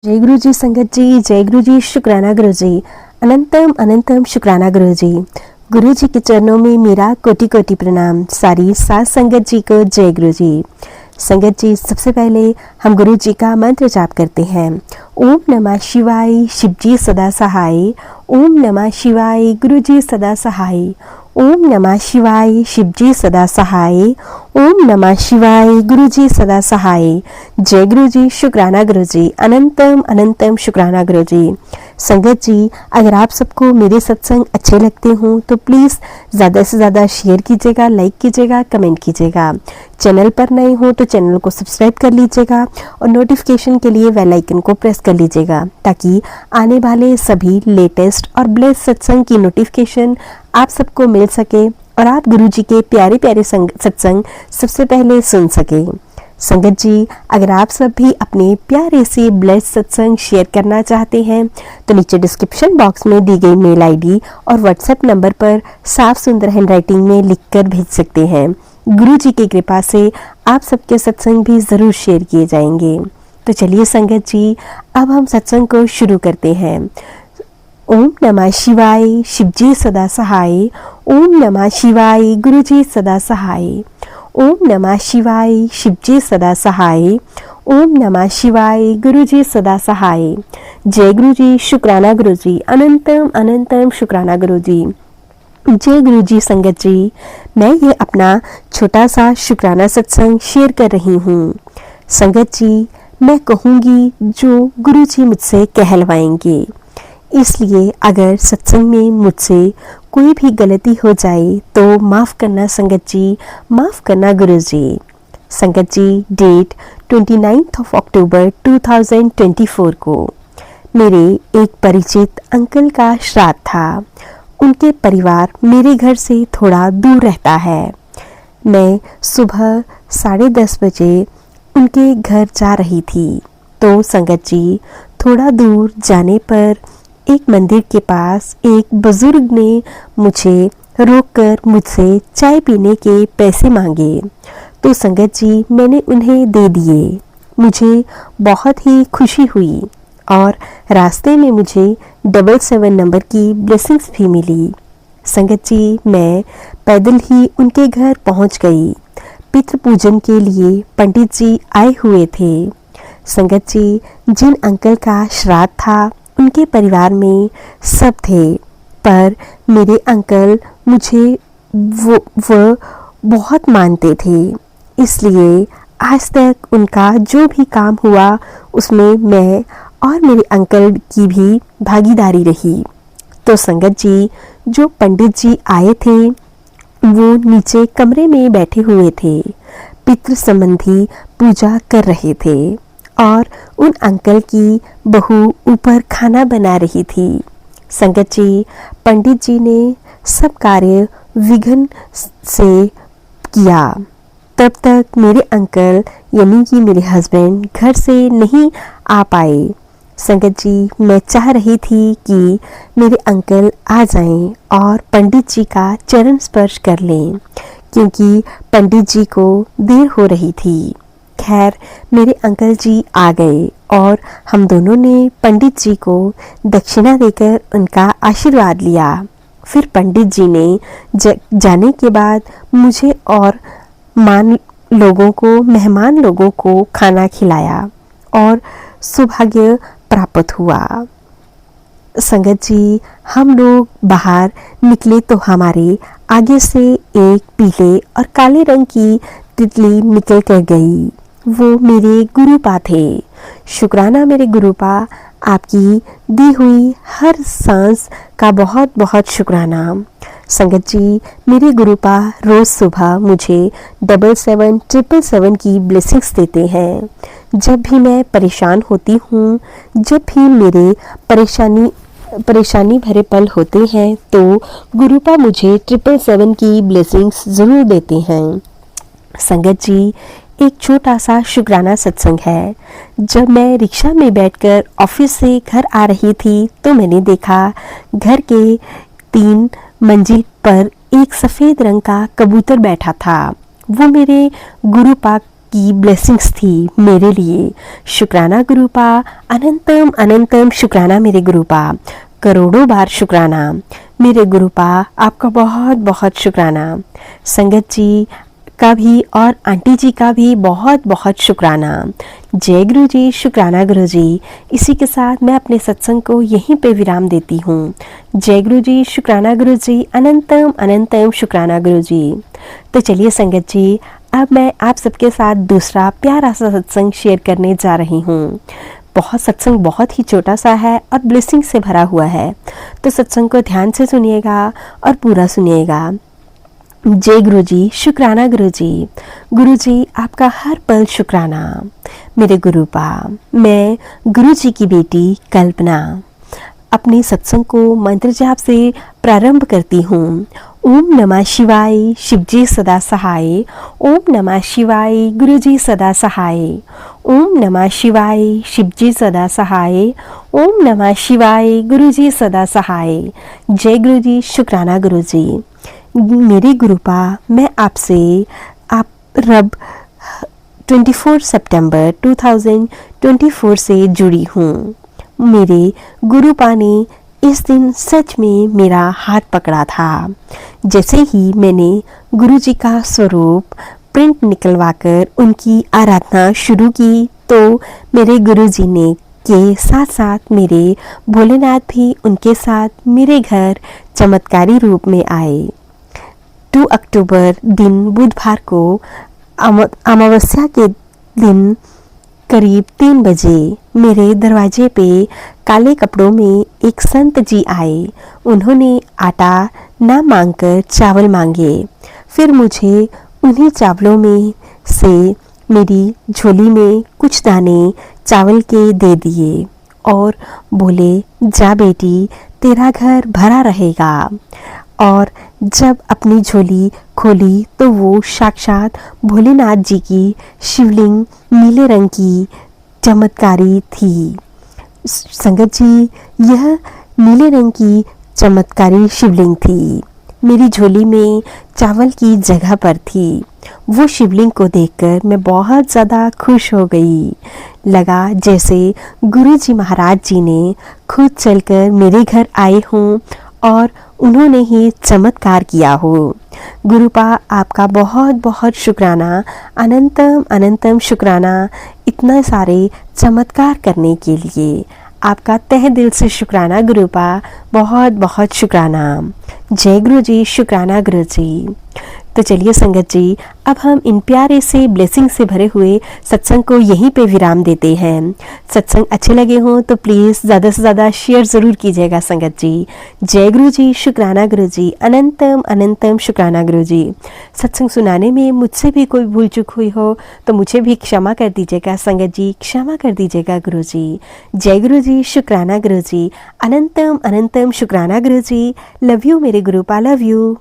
जय गुरु जी संगत जी, जय गुरु जी, शुक्राना गुरु जी, अनंतम अनंतम शुक्राना गुरु जी। गुरु जी के चरणों में मेरा कोटि कोटि प्रणाम। सारी सात संगत जी को जय गुरु जी। संगत जी, सबसे पहले हम गुरु जी का मंत्र जाप करते हैं। ओम नमः शिवाय, शिव जी सदा सहाय। ओम नमः शिवाय, गुरु जी सदा सहाय। ओम नमः शिवाय, शिव जी सदा सहाय। ओम नमः शिवाय, गुरु जी सदा सहाय। जय गुरु जी, शुक्राना गुरु जी, अनंतम अनंतम शुक्राना गुरु जी। संगत जी, अगर आप सबको मेरे सत्संग अच्छे लगते हों तो प्लीज़ ज़्यादा से ज़्यादा शेयर कीजिएगा, लाइक कीजिएगा, कमेंट कीजिएगा। चैनल पर नए हो तो चैनल को सब्सक्राइब कर लीजिएगा और नोटिफिकेशन के लिए बेल आइकन को प्रेस कर लीजिएगा ताकि आने वाले सभी लेटेस्ट और ब्लेस्ड सत्संग की नोटिफिकेशन आप सबको मिल सके और आप गुरु जी के प्यारे प्यारे सत्संग सबसे पहले सुन सके। संगत जी, अगर आप सब भी अपने प्यारे से ब्लेस्ड सत्संग शेयर करना चाहते हैं तो नीचे डिस्क्रिप्शन बॉक्स में दी गई मेल आईडी और व्हाट्सएप नंबर पर साफ सुंदर हैंडराइटिंग में लिखकर भेज सकते हैं। गुरु जी की कृपा से आप सबके सत्संग भी ज़रूर शेयर किए जाएंगे। तो चलिए संगत जी, अब हम सत्संग को शुरू करते हैं। ओम नमः शिवाय, शिव जी सदा सहाय। ओम नमः शिवाय, गुरु जी सदा सहाय। ओम नमः शिवाय, शिव जी सदा सहाय। ओम नमः शिवाय, गुरु जी सदा सहाय। जय गुरु जी, शुक्राना गुरु जी, अनंतम अनंतम शुक्राना गुरु जी। जय गुरु जी संगत जी, मैं ये अपना छोटा सा शुक्राना सत्संग शेयर कर रही हूँ। संगत जी, मैं कहूँगी जो गुरु जी मुझसे कहलवाएंगे, इसलिए अगर सत्संग में मुझसे कोई भी गलती हो जाए तो माफ़ करना संगत जी, माफ़ करना गुरु जी। संगत जी, डेट 29 अक्टूबर 2024 को मेरे एक परिचित अंकल का श्राद्ध था। उनके परिवार मेरे घर से थोड़ा दूर रहता है। मैं सुबह 10:30 बजे उनके घर जा रही थी तो संगत जी, थोड़ा दूर जाने पर एक मंदिर के पास एक बुजुर्ग ने मुझे रोककर मुझसे चाय पीने के पैसे मांगे तो संगत जी, मैंने उन्हें दे दिए। मुझे बहुत ही खुशी हुई और रास्ते में मुझे 777 नंबर की ब्लेसिंग्स भी मिली। संगत जी, मैं पैदल ही उनके घर पहुंच गई। पितृ पूजन के लिए पंडित जी आए हुए थे। संगत जी, जिन अंकल का श्राद्ध था उनके परिवार में सब थे, पर मेरे अंकल मुझे वो बहुत मानते थे, इसलिए आज तक उनका जो भी काम हुआ उसमें मैं और मेरे अंकल की भी भागीदारी रही। तो संगत जी, जो पंडित जी आए थे वो नीचे कमरे में बैठे हुए थे, पितृ संबंधी पूजा कर रहे थे और उन अंकल की बहू ऊपर खाना बना रही थी। संगत जी, पंडित जी ने सब कार्य विघ्न से किया। तब तक मेरे अंकल यानी कि मेरे हस्बैंड घर से नहीं आ पाए। संगत जी, मैं चाह रही थी कि मेरे अंकल आ जाएं और पंडित जी का चरण स्पर्श कर लें क्योंकि पंडित जी को देर हो रही थी। खैर, मेरे अंकल जी आ गए और हम दोनों ने पंडित जी को दक्षिणा देकर उनका आशीर्वाद लिया। फिर पंडित जी ने जाने के बाद मुझे और मेहमान लोगों को खाना खिलाया और सौभाग्य प्राप्त हुआ। संगत जी, हम लोग बाहर निकले तो हमारे आगे से एक पीले और काले रंग की तितली निकल कर गई। वो मेरे गुरुपा थे। शुक्राना मेरे गुरुपा, आपकी दी हुई हर सांस का बहुत बहुत शुक्राना। संगत जी, मेरे गुरुपा रोज़ सुबह मुझे 777 की ब्लेसिंग्स देते हैं। जब भी मैं परेशान होती हूँ, जब भी मेरे परेशानी भरे पल होते हैं तो गुरुपा मुझे 777 की ब्लेसिंग्स ज़रूर देते हैं। संगत जी, एक छोटा सा शुक्राना सत्संग है। जब मैं रिक्शा में बैठकर ऑफिस से घर आ रही थी तो मैंने देखा घर के 3 मंजिल पर एक सफ़ेद रंग का कबूतर बैठा था। वो मेरे गुरुपा की ब्लेसिंग्स थी मेरे लिए। शुक्राना गुरुपा, अनंतम अनंतम शुक्राना मेरे गुरुपा, करोड़ों बार शुक्राना मेरे गुरुपा, आपका बहुत बहुत शुक्राना। संगत जी का भी और आंटी जी का भी बहुत बहुत शुक्राना। जय गुरु जी, शुक्राना गुरु जी। इसी के साथ मैं अपने सत्संग को यहीं पे विराम देती हूँ। जय गुरु जी, शुक्राना गुरु जी, अनंतम अनंतम शुक्राना गुरु जी। तो चलिए संगत जी, अब मैं आप सबके साथ दूसरा प्यारा सा सत्संग शेयर करने जा रही हूँ। सत्संग बहुत ही छोटा सा है और ब्लेसिंग से भरा हुआ है, तो सत्संग को ध्यान से सुनिएगा और पूरा सुनिएगा। जय गुरु जी, शुक्राना गुरु जी। गुरु जी आपका हर पल शुक्राना मेरे गुरुपा। मैं गुरु जी की बेटी कल्पना अपने सत्संग को मंत्र जाप से प्रारंभ करती हूँ। ओम नमः शिवाय, शिवजी सदा सहाय। ओम नमः शिवाय, गुरु जी सदा सहाय। ओम नमः शिवाय, शिवजी सदा सहाय। ओम नमः शिवाय, गुरु जी सदा सहाय। जय गुरु जी, शुक्राना गुरु जी। मेरे गुरुपा, मैं आपसे रब 24 सितंबर 2024 से जुड़ी हूँ। मेरे गुरुपा ने इस दिन सच में मेरा हाथ पकड़ा था। जैसे ही मैंने गुरु जी का स्वरूप प्रिंट निकलवाकर उनकी आराधना शुरू की, तो मेरे गुरु जी ने के साथ साथ मेरे भोलेनाथ भी उनके साथ मेरे घर चमत्कारी रूप में आए। 2 अक्टूबर दिन बुधवार को अमावस्या के दिन करीब 3 बजे मेरे दरवाजे पे काले कपड़ों में एक संत जी आए। उन्होंने आटा ना मांगकर चावल मांगे। फिर मुझे उन्हीं चावलों में से मेरी झोली में कुछ दाने चावल के दे दिए और बोले, जा बेटी, तेरा घर भरा रहेगा। और जब अपनी झोली खोली तो वो साक्षात भोलेनाथ जी की शिवलिंग नीले रंग की चमत्कारी थी। संगत जी, यह नीले रंग की चमत्कारी शिवलिंग थी, मेरी झोली में चावल की जगह पर थी। वो शिवलिंग को देखकर मैं बहुत ज़्यादा खुश हो गई। लगा जैसे गुरु जी महाराज जी ने खुद चलकर मेरे घर आए हों और उन्होंने ही चमत्कार किया हो। गुरुपा, आपका बहुत बहुत शुक्राना, अनंतम अनंतम शुक्राना इतना सारे चमत्कार करने के लिए। आपका तहे दिल से शुक्राना गुरुपा, बहुत बहुत शुक्राना। जय गुरु जी, शुक्राना गुरु जी। तो चलिए संगत जी, अब हम इन प्यारे से ब्लेसिंग से भरे हुए सत्संग को यहीं पे विराम देते हैं। सत्संग अच्छे लगे हों तो प्लीज़ ज़्यादा से ज़्यादा शेयर ज़रूर कीजिएगा संगत जी। जय गुरु जी, शुक्राना गुरु जी, अनंतम अनंतम शुक्राना गुरु जी। सत्संग सुनाने में मुझसे भी कोई भूल चूक हुई हो तो मुझे भी क्षमा कर दीजिएगा संगत जी, क्षमा कर दीजिएगा गुरु जी। जय गुरु जी, शुक्राना गुरु जी, अनंतम अनंतम शुक्राना गुरु जी। लव यू मेरे गुरुपा, लव यू।